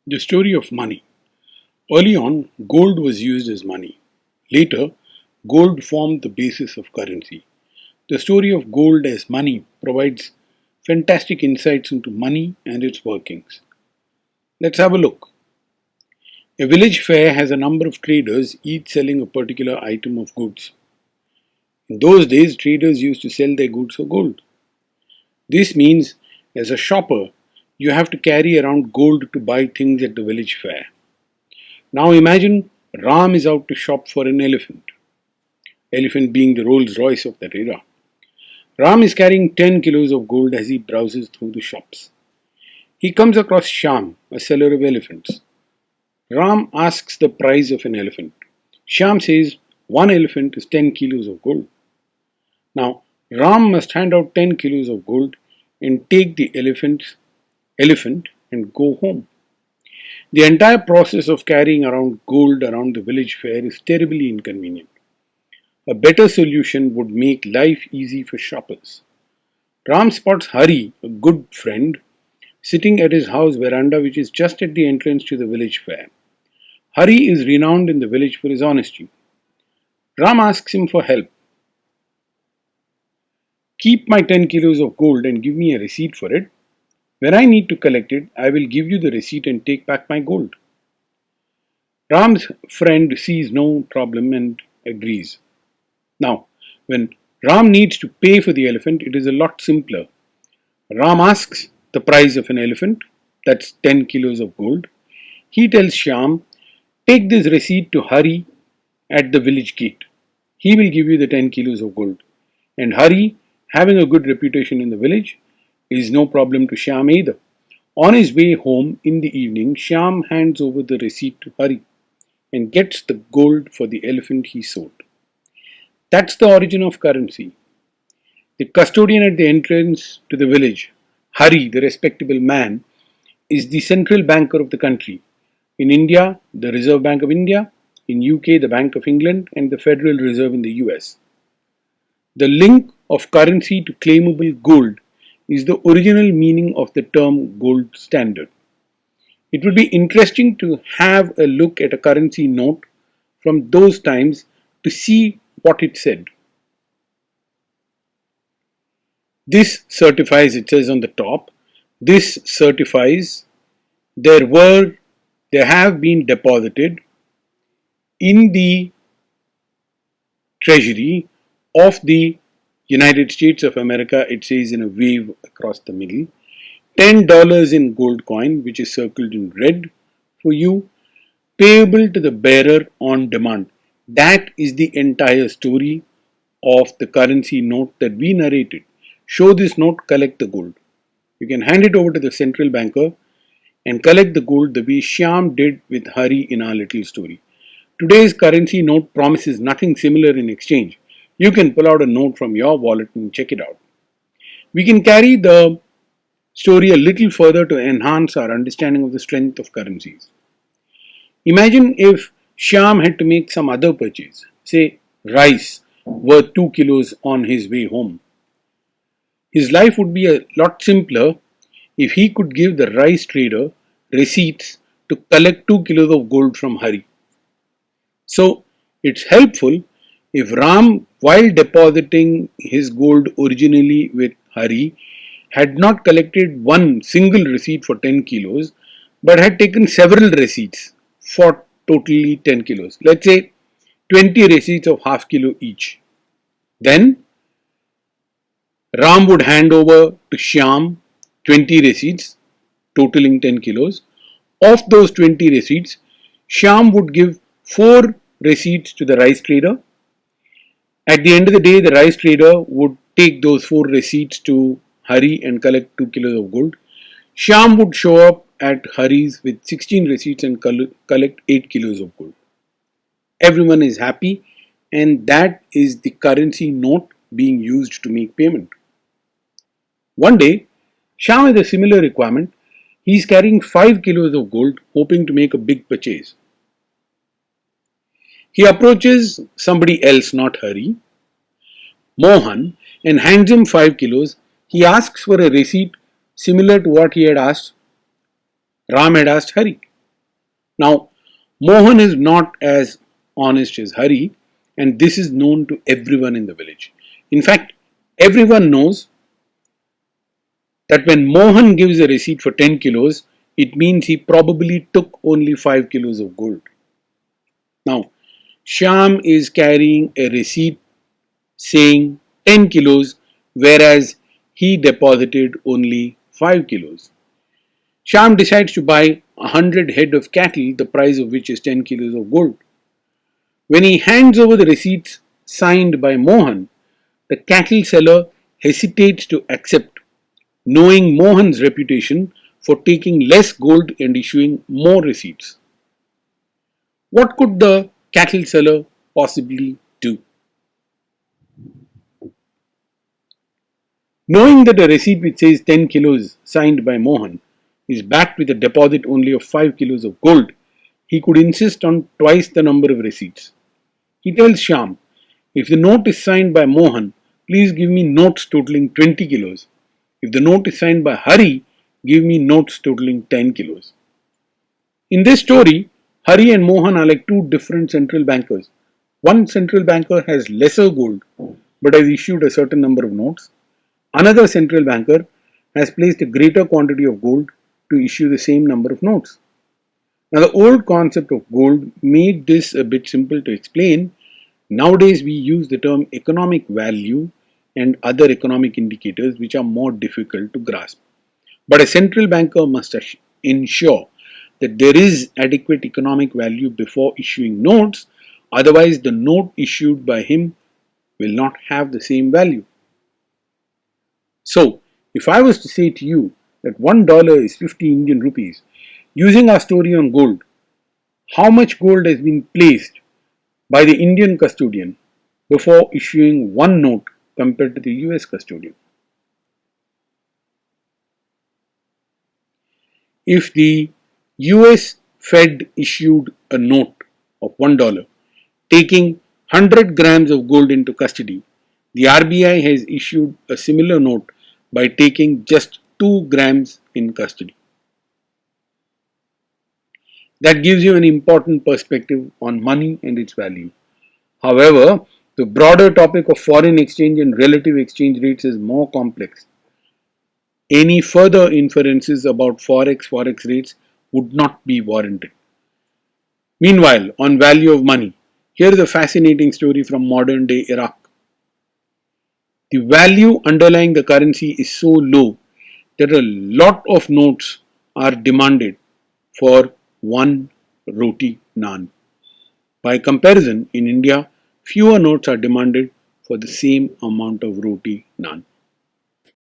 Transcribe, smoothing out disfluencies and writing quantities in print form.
The story of money. Early on, gold was used as money. Later, gold formed the basis of currency. The story of gold as money provides fantastic insights into money and its workings. Let's have a look. A village fair has a number of traders, each selling a particular item of goods. In those days, traders used to sell their goods for gold. This means, as a shopper, you have to carry around gold to buy things at the village fair. Now imagine Ram is out to shop for an elephant. Elephant being the Rolls Royce of that era. Ram is carrying 10 kilos of gold as he browses through the shops. He comes across Shyam, a seller of elephants. Ram asks the price of an elephant. Shyam says one elephant is 10 kilos of gold. Now, Ram must hand out 10 kilos of gold and take the elephant and go home. The entire process of carrying around gold around the village fair is terribly inconvenient. A better solution would make life easy for shoppers. Ram spots Hari, a good friend, sitting at his house veranda, which is just at the entrance to the village fair. Hari is renowned in the village for his honesty. Ram asks him for help. Keep my 10 kilos of gold and give me a receipt for it. When I need to collect it, I will give you the receipt and take back my gold. Ram's friend sees no problem and agrees. Now, when Ram needs to pay for the elephant, it is a lot simpler. Ram asks the price of an elephant, that's 10 kilos of gold. He tells Shyam, take this receipt to Hari at the village gate. He will give you the 10 kilos of gold. And Hari, having a good reputation in the village, is no problem to Shyam either. On his way home in the evening, Shyam hands over the receipt to Hari and gets the gold for the elephant he sold. That's the origin of currency. The custodian at the entrance to the village, Hari, the respectable man, is the central banker of the country. In India, the Reserve Bank of India, in UK, the Bank of England, and the Federal Reserve in the US. The link of currency to claimable gold is the original meaning of the term gold standard. It would be interesting to have a look at a currency note from those times to see what it said. This certifies, it says on the top, this certifies there have been deposited in the treasury of the United States of America, it says in a wave across the middle, $10 in gold coin, which is circled in red for you, payable to the bearer on demand. That is the entire story of the currency note that we narrated. Show this note, collect the gold. You can hand it over to the central banker and collect the gold the way Shyam did with Hari in our little story. Today's currency note promises nothing similar in exchange. You can pull out a note from your wallet and check it out. We can carry the story a little further to enhance our understanding of the strength of currencies. Imagine if Shyam had to make some other purchase, say rice worth 2 kilos on his way home. His life would be a lot simpler if he could give the rice trader receipts to collect 2 kilos of gold from Hari. So, it's helpful if Ram, while depositing his gold originally with Hari, had not collected one single receipt for 10 kilos, but had taken several receipts for totally 10 kilos. Let's say 20 receipts of half kilo each. Then Ram would hand over to Shyam 20 receipts, totaling 10 kilos. Of those 20 receipts, Shyam would give 4 receipts to the rice trader. At the end of the day, the rice trader would take those 4 receipts to Hari and collect 2 kilos of gold. Shyam would show up at Hari's with 16 receipts and collect 8 kilos of gold. Everyone is happy, and that is the currency note being used to make payment. One day, Shyam has a similar requirement. He is carrying 5 kilos of gold, hoping to make a big purchase. He approaches somebody else, not Hari, Mohan, and hands him 5 kilos. He asks for a receipt similar to what Ram had asked Hari. Now, Mohan is not as honest as Hari, and this is known to everyone in the village. In fact, everyone knows that when Mohan gives a receipt for 10 kilos, it means he probably took only 5 kilos of gold. Now, Shyam is carrying a receipt saying 10 kilos, whereas he deposited only 5 kilos. Shyam decides to buy 100 head of cattle, the price of which is 10 kilos of gold. When he hands over the receipts signed by Mohan, the cattle seller hesitates to accept, knowing Mohan's reputation for taking less gold and issuing more receipts. What could the cattle seller possibly do? Knowing that a receipt which says 10 kilos signed by Mohan is backed with a deposit only of 5 kilos of gold, he could insist on twice the number of receipts. He tells Shyam, if the note is signed by Mohan, please give me notes totaling 20 kilos. If the note is signed by Hari, give me notes totaling 10 kilos. In this story, Hari and Mohan are like two different central bankers. One central banker has lesser gold but has issued a certain number of notes. Another central banker has placed a greater quantity of gold to issue the same number of notes. Now, the old concept of gold made this a bit simple to explain. Nowadays, we use the term economic value and other economic indicators which are more difficult to grasp. But a central banker must ensure that there is adequate economic value before issuing notes, otherwise, the note issued by him will not have the same value. So, if I was to say to you that $1 is 50 Indian rupees, using our story on gold, how much gold has been placed by the Indian custodian before issuing one note compared to the US custodian? If the US Fed issued a note of $1 taking 100 grams of gold into custody, the RBI has issued a similar note by taking just 2 grams in custody. That gives you an important perspective on money and its value. However, the broader topic of foreign exchange and relative exchange rates is more complex. Any further inferences about forex rates would not be warranted. Meanwhile, on value of money, here is a fascinating story from modern day Iraq. The value underlying the currency is so low that a lot of notes are demanded for one roti naan. By comparison, in India, fewer notes are demanded for the same amount of roti naan.